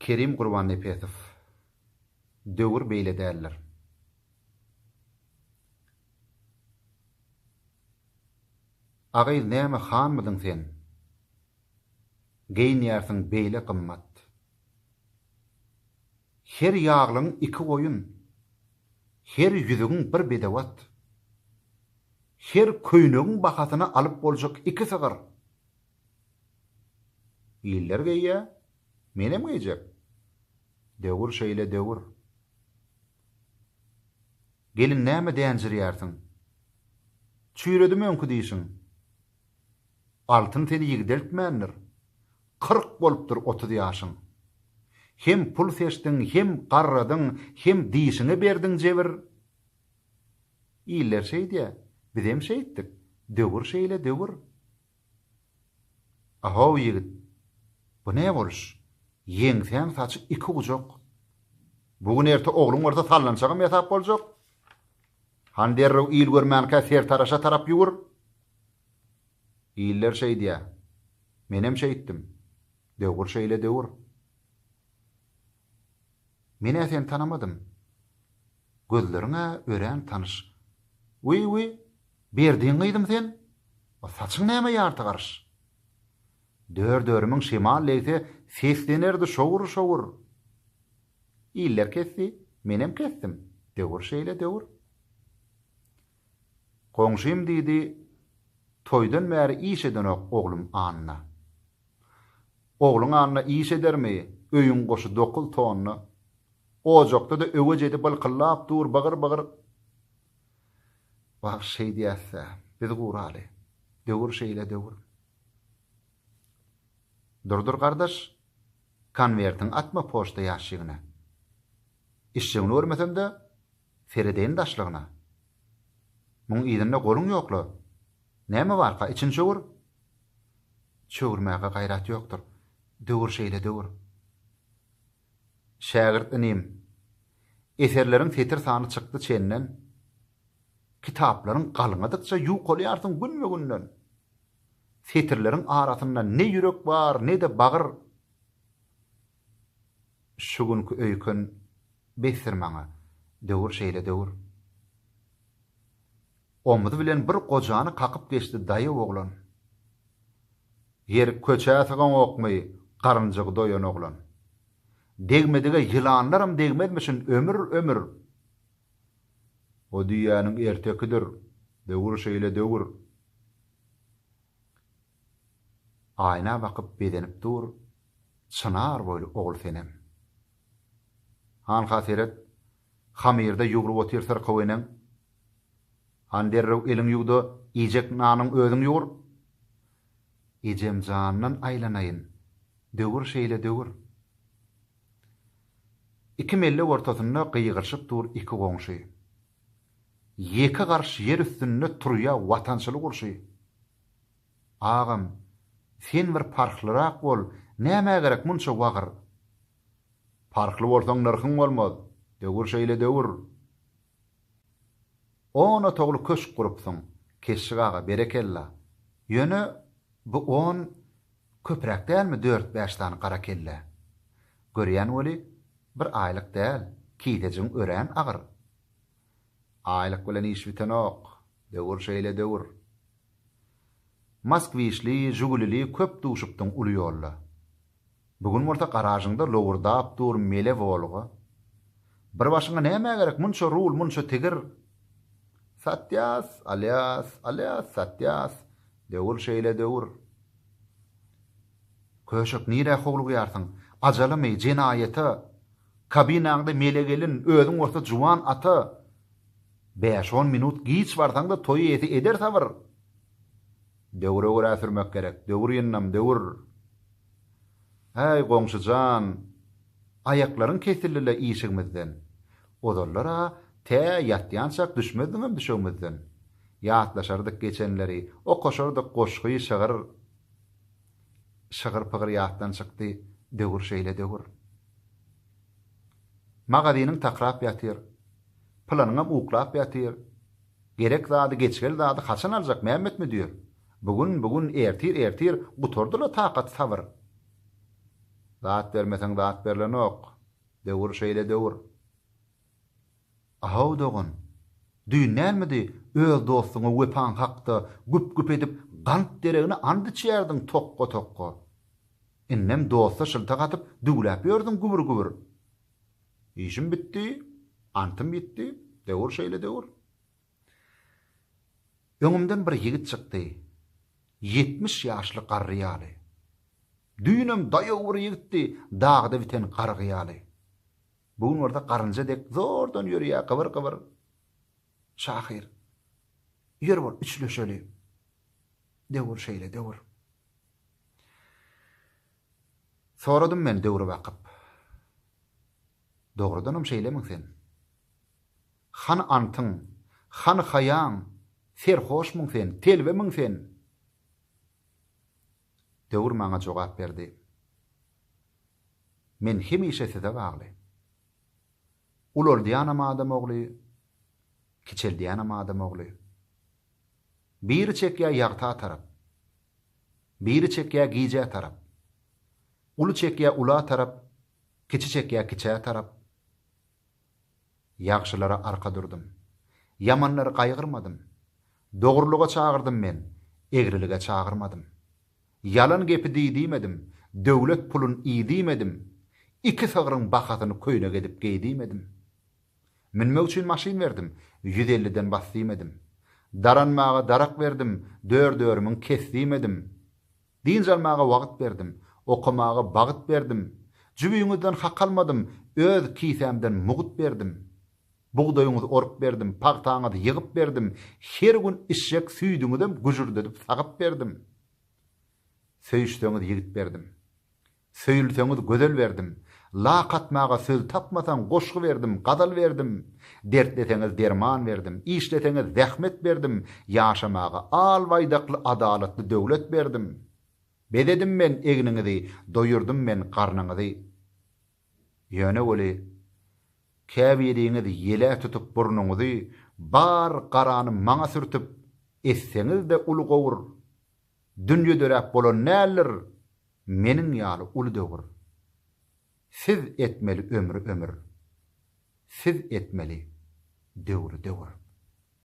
Kerim Gurban Epetov. Döwür beýle däller. Agyl näme hanmydyň sen? Geýnýärsiň beýle gymmat. Her ýaglyň iki goýun. Her ýüzügiň bir bedewat. Her köýnegiň bakatyny alyp boljak iki sygyr. Ýyller geýýä, menem geýjek. Döwür şeýle döwür. Gelin näme dänjirýärsiň? Çüýredimi öňkü diýişiň? Altyn seni ýigdeltmändir. 40 bolupdyr 30 ýaşyň. Hem pul seçdiň, hem garradyň, hem diýişini berdiň jebir. Ýyller şeýdi, biz hem şeýitdik. Döwür şeýle döwür. Ahaw ýigit. Bu ne boluş? Ýeňsen saçy iki gujak. Bugün erte ogluň orta sallançagam ýatap boljak. Handerrew ýyl görmänkä ser taraşa tarap ýugur. Ýyller şeýdi. Menem şeýitdim. Döwür şeýle döwür. Mene sen tanamadym. Gözleriňe ören tanış. Uy, berdiň gyýdym sen. O saçyň näme ýarty garş? Dördörümün şemal leýse seslenerdi şowur. Ýyller kesdi, menem kesdim. Döwür şeýle döwür. Goňşym diýdi, toýdan bäri iş edenok oglum anna. Ogluň anna iş edermi? Öýüň goşy 9 tonna. Ojokda da öwe jedip balkyllap dur bagyr. Bak şey diýäse, biz guraly. Döwür şeýle döwür. Durdur gardaş, konwertiň atma poçta ýaşygyna. İşçiňi örmesen de Feriden daşlygyna. Muň ýerinde goluň ýokla. Näme barka için çöwür? Çöwürmäge gaýrat ýokdur. Döwür şeýle döwür. Şägirdinim. Eserleriň fetir sany çykdy çenden. Kitaplaryň galyňadykça ýuq bolýarsyň gün. Fetirleriň arasynda ne ýürek bar, ne de bagyr. Şu günkü öýkün besirmaňa. Döwür şeýle döwür. Omuz bilen bir gojany kakyp geçdi daýy oglan. Yer köçäsigen okmy, garynjygy doýan oglan. Degmedige ýylanlarym degmedmişin ömür. O diýýäniň ertekidir. Döwür şeýle döwür. Aýna bakyp bedenip dur. Çınar boýly ogul senem. Han haseret hamirde ýugrup otyrsar kowenem. Handerrew eliň ýugdy, ýejek nanyň özüň ýugur. Ejem jandan aýlanaýyn. Döwür şeýle döwür. İki melle ortasynda gyýgyrşyp dur iki goňşy. Ýeki garşy ýer üstünde turýa watançylyk urşy. Agam, sen bir parklyrak bol, näme gerek munça wagyr? Parkly bolsaň narhyň bolmaz. Döwür şeýle döwür. Ona togly köşk gurupsyň. Keşgaga berekella. Ýöne bu 10 köprek dälmi 4-5 tane gara kelle. Görýän weli bir aýlyk däl, kiýdejiň ören agyr. Aýlyk bilen iş bitenok. Döwür şeýle döwür. Moskwiçli, Jugulili köp duşupdyň uly ýolla. Bugün orta garajyňda lowurdap dur mele bolgy. Bir başyňa näme gerek munça rul, munça tegir. Satyas, alias, satyas. Döwür şeýle döwür. Köşük nire howlugyarsyň? Ajalymy, jenaýety. Kabinaňda mele gelin, özüň orta juwan aty. 5-10 minut giç barsaň da toý eti eder sabyr. Döwüre görä sürmek gerek. Döwür ýennam, döwür. Hey goňşyjan, aýaklaryň kesilile işigimizden. Odallara te ýatýançak düşmedimem düşegimizden. Ýatlaşardyk geçenleri, okoşardyk goşgy şagyr pygyr ýatdan çykdy. Döwür şeýle döwür. Magazynyň takrap ýatyr. Planyňam uklap ýatyr. Gerek zady geçgel zady haçan aljak Mehmet mi diýer? Bugün ertir gutordyla takat sabır. Zat vermeseň zat berlenok. Döwür şeýle döwür. Ahaw dogun. Düýnänmidi öz dostuňa wepan hakda güp edip gant deregini andy çýardyň tokko. Innem dosta şylta gatyp düwläp ýördiň gubur. İşim bitdi, antym bitdi, döwür şeýle döwür. Öňümden bir ýigit çykdy. 70 ýaşly garryaly. Düýnem daýawur ýigitdi, dagda biten garryaly. Bugün orada garynja dek zordan ýörýär, gybyr. Şahir. Ýör bol, üçleşeli. Döwür şeýle döwür. Soradym men döwür bakyp. Dogrudanam şeýlemiň sen. Han antyň, han haýaň, serhoşmuň sen, telbemiň sen. Döwür maňa jogap berdi. Men hemişe size bagly. Ular diýanam adam ogly, kiçel diýanam adam ogly. Bir çekýä ýagta tarap, bir çekýä giýje tarap, ulu çekýä ula tarap, kiçi çekýä kiçe tarap. Ýagşylara arka durdum, yamanlary gaýgyrmadym. Dogrulyga çağırdım men, egrilige çağırmadym. Yalan gepi diýdimedim, döwlet pulun iýdimedim. Iki sagryň bakatyny köýne gedip geýdimedim. Minmek üçin maşin verdim, 150'den basdymedim. Daranmaga darak verdim, dördörümün kesdimedim. Din jalmaga wagt berdim, okumaga bagyt berdim. Jübüňizden hak almadım, öz kisemden mugut berdim. Buğdaýyňyzy orup berdim, pagtaňyzy ýygyp berdim. Her gün işjek süýdüňizden güjürdedip sagap berdim. Söýüşdeňiz ýigit berdim. Söýülseňiz gözel berdim. Laqatmaga söz tapmasan goşgy berdim, gadal berdim. Dertleseňiz derman berdim, işleseňiz zähmet berdim. Ýaşamaga alwaýdakly adalatly döwlet berdim. Bededim men egniňizi, doýurdum men garnyňyzy. Ýöne weli käbiriňizi ýele tutup burnuňyzy bar garany maňa sürtüp esseňiz de ulu gowur. Dünýe dörep bolan näler meniň ýaly ulu döwür. Siz etmeli ömrü. Siz etmeli döwrü.